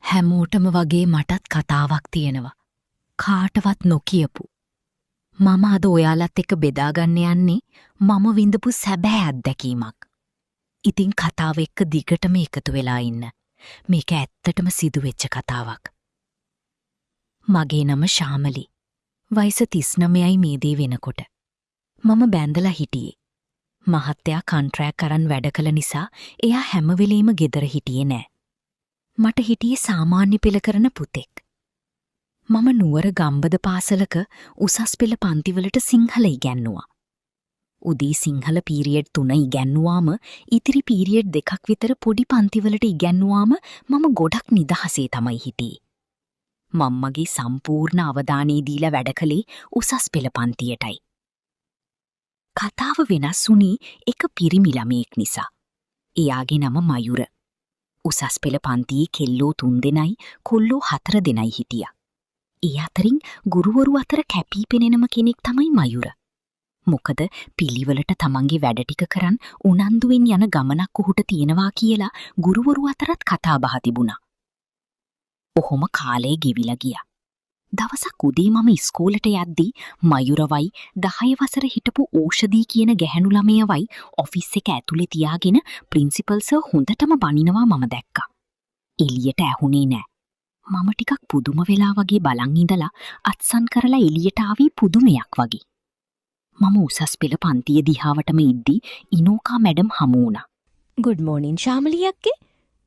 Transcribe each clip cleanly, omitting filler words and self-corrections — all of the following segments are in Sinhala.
හැමෝටම වගේ මටත් කතාවක් තියෙනවා. කාටවත් නොකියපු. මම අද ඔයාලත් එක්ක බෙදාගන්න යන්නේ මම විඳපු සැබෑ අත්දැකීමක්. ඉතින් කතාව එක්ක දිගටම එකතු වෙලා ඉන්න. මේක ඇත්තටම සිදුවෙච්ච කතාවක්. මගේ නම ශාමලි. වයස 39යි මේ දේ වෙනකොට. මම බැඳලා හිටියේ. මහත්තයා කන්ට්‍රැක්ට් අරන් වැඩ කළ නිසා එයා හැම වෙලේම ගෙදර හිටියේ නෑ. මට හිටියේ සාමාන්‍ය පෙළ කරන පුතෙක්. මම නුවර ගම්බද පාසලක උසස් පෙළ පන්තිවලට සිංහල ඉගැන්නුවා. උදී සිංහල පීරියඩ් 3 ඉගැන්නුවාම ඉතිරි පීරියඩ් 2ක් විතර පොඩි පන්තිවලට ඉගැන්නුවාම මම ගොඩක් නිදහසේ තමයි හිටියේ. මම්මගේ සම්පූර්ණ අවධානය දීලා වැඩ කළේ උසස් පෙළ පන්තියටයි. කතාව වෙනස් වුණේ එක පිරිමි ළමයෙක් නිසා. එයාගේ නම මයුර. උසස් පෙළ පන්තියේ කෙල්ලෝ 3 දෙනයි කොල්ලෝ 4 දෙනයි හිටියා. ඒ අතරින් ගුරුවරු අතර කැපී පෙනෙනම කෙනෙක් තමයි මයුර. මොකද පිළිවෙලට තමන්ගේ වැඩ ටික කරන් උනන්දුවෙන් යන ගමනක් ඔහුට තියෙනවා කියලා ගුරුවරු අතරත් කතා බහ තිබුණා. ඔහොම කාලේ ගෙවිලා ගියා. දවසක් උදේ මම ඉස්කෝලට යද්දී මයුරවයි 10 වසර හිටපු ඕෂදී කියන ගැහැණු ළමයවයි ඔෆිස් එක ඇතුලේ තියාගෙන ප්‍රින්සිපල් සර් හොඳටම බනිනවා මම දැක්කා. එළියට ඇහුනේ නෑ. මම ටිකක් පුදුම වෙලා වගේ බලන් ඉඳලා අත්සන් කරලා එළියට ආවි පුදුමයක් වගේ. මම උසස් පෙළ පන්තිය දිහාවටම ඉද්දී ඉනෝකා මැඩම් හමු වුණා. ගුඩ් මෝනින් ශාමලි අක්කේ.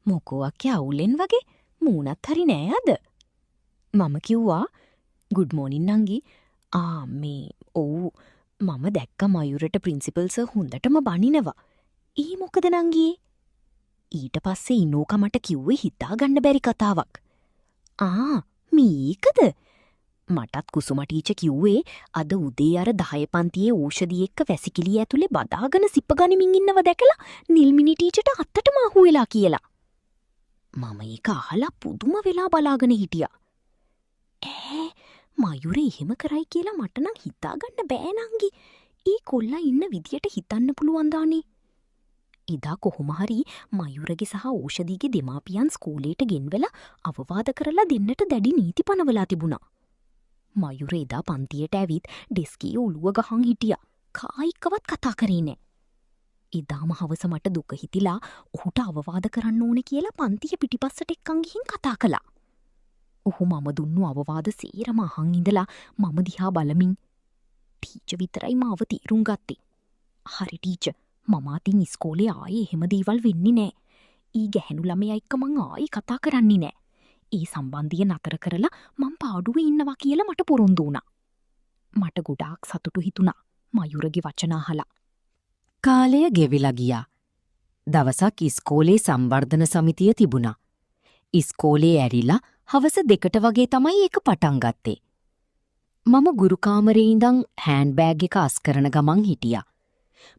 මොකෝ අක්කේ අවුලෙන් වගේ මූණත් හරි නෑ අද. මම කිව්වා ගුඩ් මෝනින් නංගි. ඔව් මම දැක්ක මයුරට ප්‍රින්සිපල් සර් හොඳටම බනිනවා. ඊ මොකද නංගි? ඊට පස්සේ ඉනෝකා මට කිව්වේ හිතාගන්න බැරි කතාවක්. මේකද? මටත් කුසුම ටීචර් කිව්වේ අද උදේ අර 10 පන්තියේ ඕෂදී එක්ක වැසිකිළිය ඇතුලේ බදාගෙන සිප ගනිමින් ඉන්නව දැකලා නිල්මිනි ටීචර්ට අත්තටම අහු වෙලා කියලා. මම ඒක අහලා පුදුම වෙලා බලාගෙන හිටියා. මයුර එහෙම කරයි කියලා මට නම් හිතාගන්න බෑ නංගි. ඒ කොල්ලා ඉන්න විදියට හිතන්න පුළුවන් දානේ. එදා කොහොම හරි මයුරගේ සහ ඕෂදීගේ දෙමාපියන් ස්කෝලේට ගෙන්වලා අවවාද කරලා දෙන්නට දැඩි නීති පනවලා තිබුණා. මයුර එදා පන්තියට ඇවිත් ඩෙස්කේ ඔළුව ගහන් හිටියා. කායිකවත් කතා කරේ නෑ. එදාම හවස මට දුක හිතිලා ඔහුට අවවාද කරන්න ඕනේ කියලා පන්තිය පිටිපස්සට එක්කන් ගිහින් කතා කළා. ඔහු මම දුන්නු අවවාද සේරම අහන් ඉඳලා මම දිහා බලමින් ටීචර් විතරයි මාව තීරුම් ගත්තේ. හරි ටීචර්, මම අතින් ඉස්කෝලේ ආයේ එහෙම දේවල් වෙන්නේ නෑ. ඊ ගැහැණු ළමයා එක්ක මං ආයේ කතා කරන්නේ නෑ. ඒ සම්බන්ධය නතර කරලා මං පාඩුවේ ඉන්නවා කියලා මට පොරොන්දු වුණා. මට ගොඩාක් සතුටු හිතුණා මයුරගේ වචන අහලා. කාලය ගෙවිලා ගියා. දවසක් ඉස්කෝලේ සංවර්ධන සමිතිය තිබුණා. ඉස්කෝලේ ඇරිලා හවස 2ට වගේ තමයි ඒක පටන් ගත්තේ. මම ගුරුකාමරේ ඉඳන් හෑන්ඩ් බෑග් එක අස් කරන ගමන් හිටියා.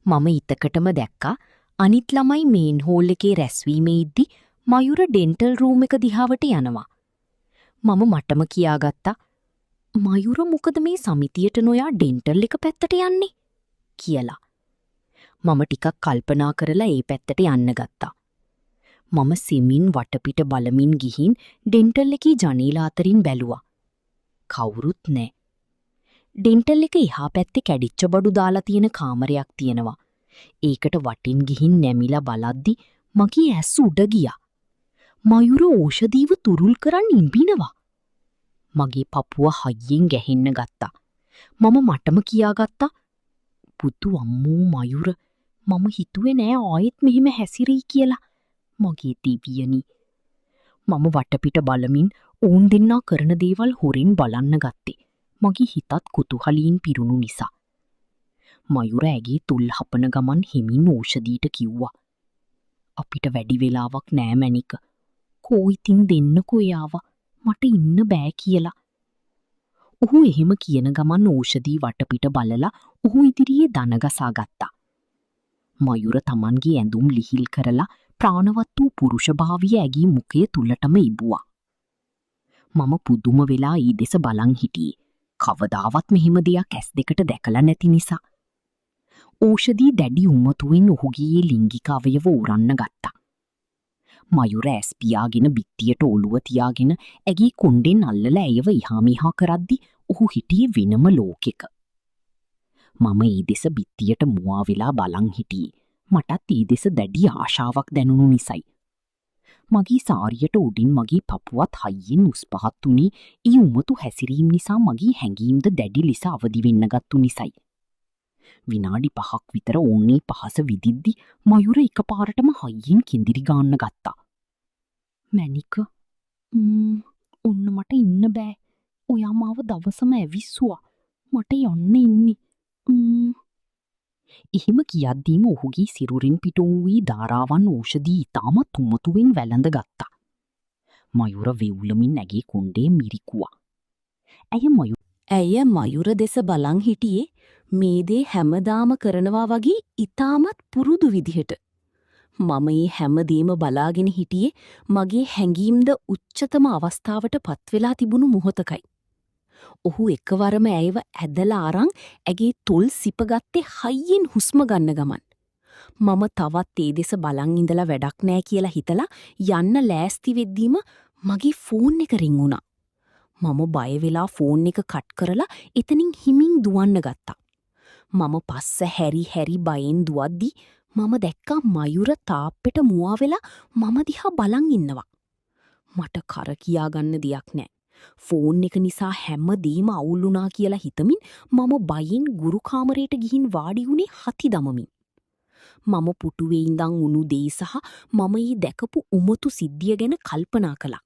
මම ඉතකටම දැක්කා අනිත් ළමයි මේන් හෝල් එකේ රැස්වීමේ ඉද්දි මයුර ඩෙන්ටල් රූම් එක දිහාවට යනවා. මම මටම කියාගත්තා මයුර මොකද මේ සමිතියට නොයා ඩෙන්ටල් එක පැත්තට යන්නේ කියලා. මම ටිකක් කල්පනා කරලා ඒ පැත්තට යන්න ගත්තා. මම සිමින් වටපිට බලමින් ගිහින් ඩෙන්ටල් එකේ ජනේල අතරින් බැලුවා. කවුරුත් නෑ. ඩෙන්ටල් එක එහා පැත්තේ කැඩිච්ච බඩු දාලා තියෙන කාමරයක් තියෙනවා. ඒකට වටින් ගිහින් නැමිලා බලද්දි මගේ ඇස් උඩ ගියා. මයුර ඕෂදීව තුරුල් කරන් ඉඹිනවා. මගේ පපුව හයියෙන් ගැහෙන්න ගත්තා. මම මටම කියාගත්තා පුතු අම්මෝ මයුර, මම හිතුවේ නෑ ආයෙත් මෙහෙම හැසිරෙයි කියලා. මගේ දිවියනි. මම වටපිට බලමින් ඕන් දෙන්නා කරන දේවල් හොරෙන් බලන්න ගත්තේ. මගේ හිතත් කුතුහලයෙන් පිරුණු නිසා. මයුර ඇගේ තුල් හපන ගමන් හිමින් ඕෂදීට කිව්වා. අපිට වැඩි වෙලාවක් නෑ මැනික. කෝ ඉතින් දෙන්නකෝ එයාව. මට ඉන්න බෑ කියලා. ඔහු එහෙම කියන ගමන් ඕෂදී වටපිට බලලා ඔහු ඉදිරියේ දනගසා ගත්තා. මයුර තමන්ගේ ඇඳුම් ලිහිල් කරලා ප්‍රාණවත් වූ පුරුෂභාවිය ඇගේ මුඛය තුලටම ඉබුවා. මම පුදුම වෙලා ඊ දෙස බලන් හිටියේ. කවදාවත් මෙහෙම දෙයක් ඇස් දෙකට දැකලා නැති නිසා. ඕෂදී දැඩි උම්මතුවෙන් ඔහුගේ ලිංගික අවයව උරන්න ගත්තා. මයුර ඇස් පියාගෙන බිත්තියට ඔළුව තියාගෙන ඇගේ කොණ්ඩෙන් අල්ලලා ඇයව එහා මෙහා කරද්දි ඔහු හිටියේ වෙනම ලෝකෙක. මම ඒ දෙස බිත්තියට මුවා වෙලා බලන් හිටියේ. මටත් ඒ දෙස දැඩි ආශාවක් දැනුණු නිසයි. මගේ සාරියට උඩින් මගේ පපුවත් හයියෙන් උස් පහත් වුණේ ඒ උමතු හැසිරීම් නිසා මගේ හැඟීම්ද දැඩි ලෙස අවදි වෙන්න ගත්තු නිසයි. විනාඩි 5ක් විතර ඕන්නේ පහස විදිද්දි මයුර එකපාරටම හයියෙන් කිඳිරි ගාන්න ගත්තා. මැනික ඔන්න මට ඉන්න බෑ. ඔයා මාව දවසම ඇවිස්සුවා. මට යන්න ඉන්නේ. එහෙම කියද්දීම ඔහුගේ සිරුරින් පිටුම් වී ධාරාවන් ඖෂධී ඉතාමත් උමතුවෙන් වැළඳ ගත්තා. මයුර වෙවුලමින් ඇගේ කොණ්ඩේ මිරිකුවා. ඇය මයුර දෙස බලන් හිටියේ මේ දේ හැමදාම කරනවා වගේ ඉතාමත් පුරුදු විදිහට. මම ඒ හැමදේම බලාගෙන හිටියේ මගේ හැඟීම්ද උච්චතම අවස්ථාවට පත්වෙලා තිබුණු මොහොතකයි. ඔහු එකවරම ඇයව ඇදලා අරන් ඇගේ තොල් සිපගත්තේ හයියෙන් හුස්ම ගන්න ගමන්. මම තවත් ඒ දෙස බලන් ඉඳලා වැඩක් නෑ කියලා හිතලා යන්න ලෑස්ති වෙද්දීම මගේ ෆෝන් එක රින් වුණා. මම බය වෙලා ෆෝන් එක කට් කරලා එතනින් හිමින් දුවන්න ගත්තා. මම පස්ස හැරි බයෙන් දුවද්දි මම දැක්කා මයුර තාප්පෙට මුවා වෙලා මම දිහා බලන් ඉන්නවා. මට කර කියා ගන්න දෙයක් නෑ. ෆෝන් එක නිසා හැමදේම අවුල් වුණා කියලා හිතමින් මම බයෙන් ගුරු කාමරයට ගිහින් වාඩි වුණේ හති දමමින්. මම පුටුවේ ඉඳන් උණු දේ සහ මම ඊ දැකපු උමතු සිද්ධිය ගැන කල්පනා කළා.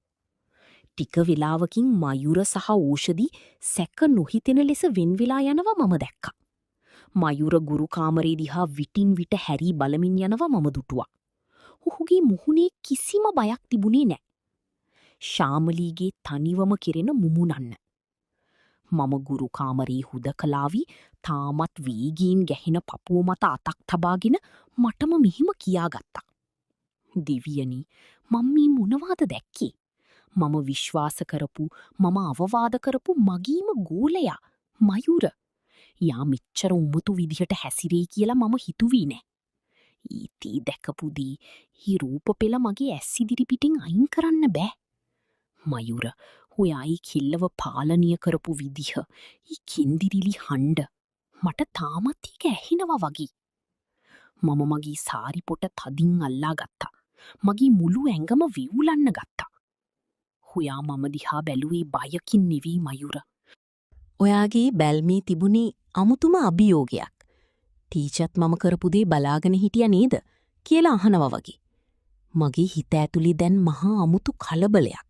ටික වෙලාවකින් මයුර සහ ඖෂධි සැක නොහිතෙන ලෙස වෙන් වෙලා යනවා මම දැක්කා. මයුර ගුරු කාමරේ දිහා විටින් විට හැරී බලමින් යනවා මම දුටුවා. ඔහුගේ මුහුණේ කිසිම බයක් තිබුණේ නැහැ. ශාමලීගේ තනිවම කෙරෙන මුමුණන්න. මම ගුරු කාමරේ හුදකලාවී තාමත් වේගයෙන් ගැහෙන පපුව මත අතක් තබාගෙන මටම මෙහිම කියාගත්තා. දෙවියනි, මම මේ මොනවාද දැක්කේ? මම විශ්වාස කරපු, මම අවවාද කරපු මගීම ගෝලයා මයුර. යා මෙච්චර උමතු විදිහට හැසිරෙයි කියලා මම හිතුවේ නෑ. ඊතී දැකපු දේ, හි රූප පෙළ මගේ ඇස් ඉදිරි පිටින් අයින් කරන්න බෑ. මයුර, ඔයායි කෙල්ලව පාලනය කරපු විදිහ, ඊ කින්දිරිලි හඬ මට තාමත් ඒක ඇහෙනවා වගේ. මම මගේ සාරි පොට තදින් අල්ලා ගත්තා. මගේ මුළු ඇඟම වෙවුලන්න ගත්තා. ඔයා මම දිහා බැලුවේ බයකින් නෙවී මයුර. ඔයාගේ බැල්මේ තිබුණේ අමුතුම අභියෝගයක්. ටීචර්ත් මම කරපු දේ බලාගෙන හිටියා නේද කියලා අහනවා වගේ. මගේ හිත ඇතුලේ දැන් මහා අමුතු කලබලයක්.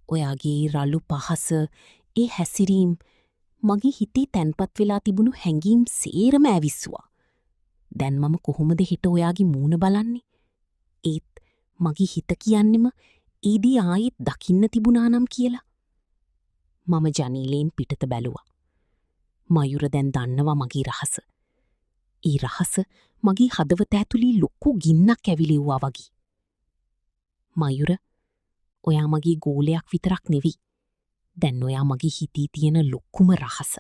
ඔයාගේ රළු පහස, ඒ හැසිරීම් මගේ හිතේ තැන්පත් වෙලා තිබුණු හැඟීම් සේරම ඇවිස්සුවා. දැන් මම කොහොමද හිට ඔයාගේ මූණ බලන්නේ? ඒත් මගේ හිත කියන්නෙම ඒදී ආයෙත් දකින්න තිබුණා නම් කියලා. මම ජනේලයෙන් පිටත බැලුවා. මයුර දැන් දන්නවා මගේ රහස. ඒ රහස මගේ හදවත ඇතුලේ ලොකු ගින්නක් ඇවිලෙව්වා වගේ. මයුර, ඔයා මගේ ගෝලයක් විතරක් නෙවි. දැන් ඔයා මගේ හිතේ තියෙන ලොකුම රහස.